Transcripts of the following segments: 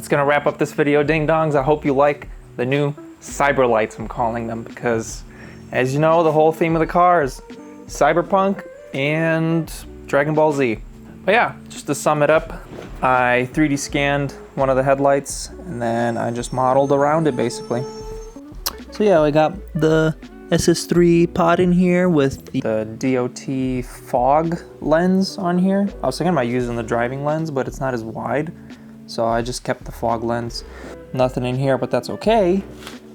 that's gonna wrap up this video, ding dongs. I hope you like the new cyber lights, I'm calling them, because as you know, the whole theme of the car is cyberpunk and Dragon Ball Z. But yeah, just to sum it up, I 3D scanned one of the headlights and then I just modeled around it basically. So yeah, I got the SS3 pod in here with the DOT fog lens on here. I was thinking about using the driving lens, but it's not as wide, so I just kept the fog lens. Nothing in here, but that's okay,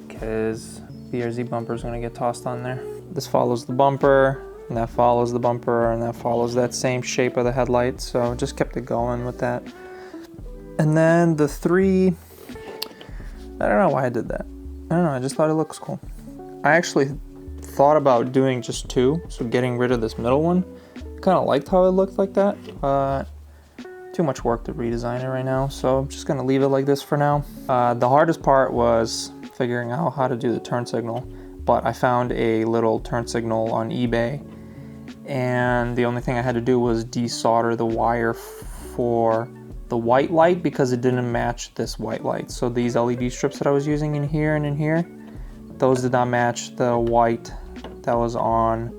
because the BRZ bumper is going to get tossed on there. This follows the bumper, and that follows the bumper, and that follows that same shape of the headlight, so just kept it going with that. And then the three, I don't know why I did that. I don't know, I just thought it looks cool. I actually thought about doing just two, so getting rid of this middle one. I kind of liked how it looked like that, but too much work to redesign it right now, so I'm just gonna leave it like this for now. The hardest part was figuring out how to do the turn signal, but I found a little turn signal on eBay, and the only thing I had to do was desolder the wire for the white light because it didn't match this white light. So these LED strips that I was using in here and in here, those did not match the white that was on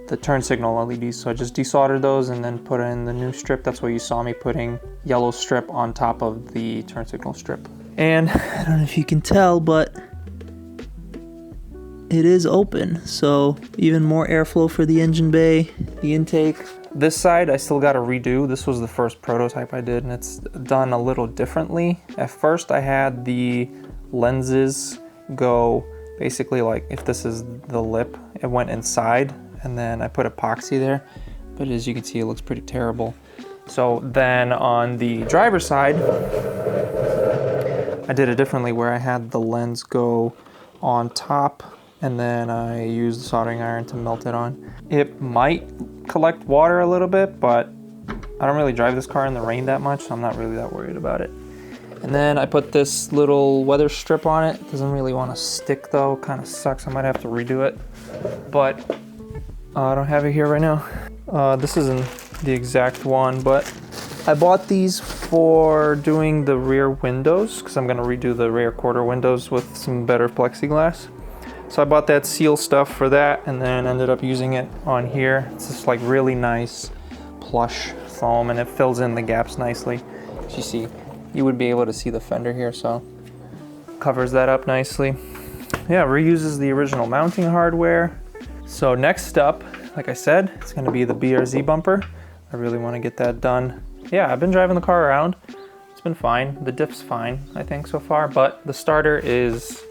the turn signal LEDs. So I just desoldered those and then put in the new strip. That's why you saw me putting yellow strip on top of the turn signal strip. And I don't know if you can tell, but it is open, so even more airflow for the engine bay, the intake. This side I still got to redo. This was the first prototype I did, and it's done a little differently. At first I had the lenses go basically like, if this is the lip, it went inside, and then I put epoxy there, but as you can see, it looks pretty terrible. So then on the driver's side, I did it differently, where I had the lens go on top, and then I used the soldering iron to melt it on. It might collect water a little bit, but I don't really drive this car in the rain that much, so I'm not really that worried about it. And then I put this little weather strip on it. It doesn't really want to stick though, kind of sucks. I might have to redo it, but I don't have it here right now. This isn't the exact one, but I bought these for doing the rear windows because I'm gonna redo the rear quarter windows with some better plexiglass. So I bought that seal stuff for that and then ended up using it on here. It's just like really nice plush foam and it fills in the gaps nicely. As you see, you would be able to see the fender here, so covers that up nicely. Yeah, reuses the original mounting hardware. So next up, like I said, it's gonna be the BRZ bumper. I really wanna get that done. Yeah, I've been driving the car around. It's been fine. The diff's fine, I think, so far, but the starter is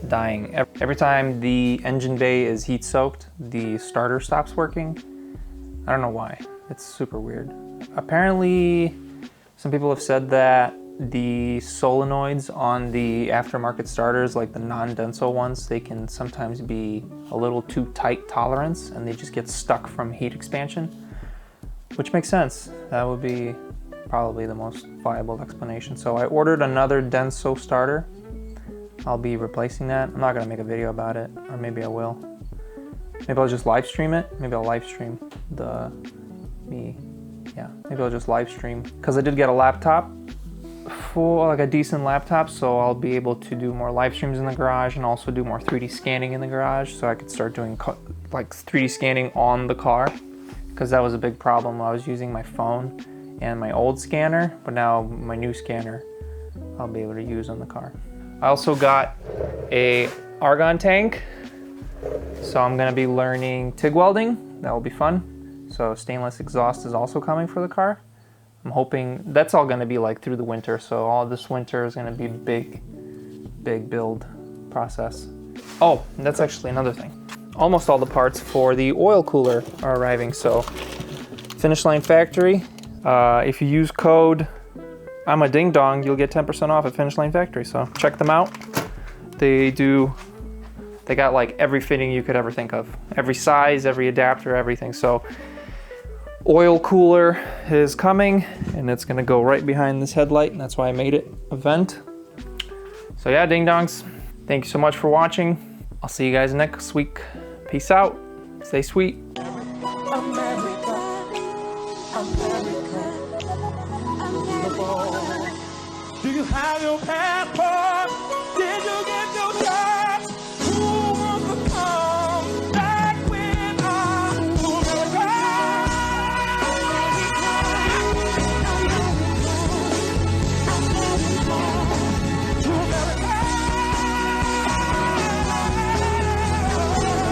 dying. Every time the engine bay is heat soaked, the starter stops working. I don't know why. It's super weird. Apparently, some people have said that the solenoids on the aftermarket starters, like the non-Denso ones, they can sometimes be a little too tight tolerance and they just get stuck from heat expansion, which makes sense. That would be probably the most viable explanation. So I ordered another Denso starter. I'll be replacing that. I'm not gonna make a video about it, or maybe I will. Maybe I'll just live stream it. Maybe I'll live stream maybe I'll just live stream. Because I did get a laptop, for like a decent laptop, so I'll be able to do more live streams in the garage and also do more 3D scanning in the garage, so I could start doing like 3D scanning on the car, because that was a big problem. I was using my phone and my old scanner, but now my new scanner I'll be able to use on the car. I also got a argon tank, so I'm gonna be learning TIG welding. That will be fun. So stainless exhaust is also coming for the car. I'm hoping that's all gonna be like through the winter, so all this winter is gonna be big build process. Oh, and that's actually another thing. Almost all the parts for the oil cooler are arriving, so Finish Line Factory. If you use code I'm a Ding Dong, you'll get 10% off at Finish Line Factory, so check them out. They got like every fitting you could ever think of. Every size, every adapter, everything. So oil cooler is coming and it's gonna go right behind this headlight, and that's why I made it a vent. So yeah, Ding Dongs, thank you so much for watching. I'll see you guys next week. Peace out, stay sweet. Do you you have your passport.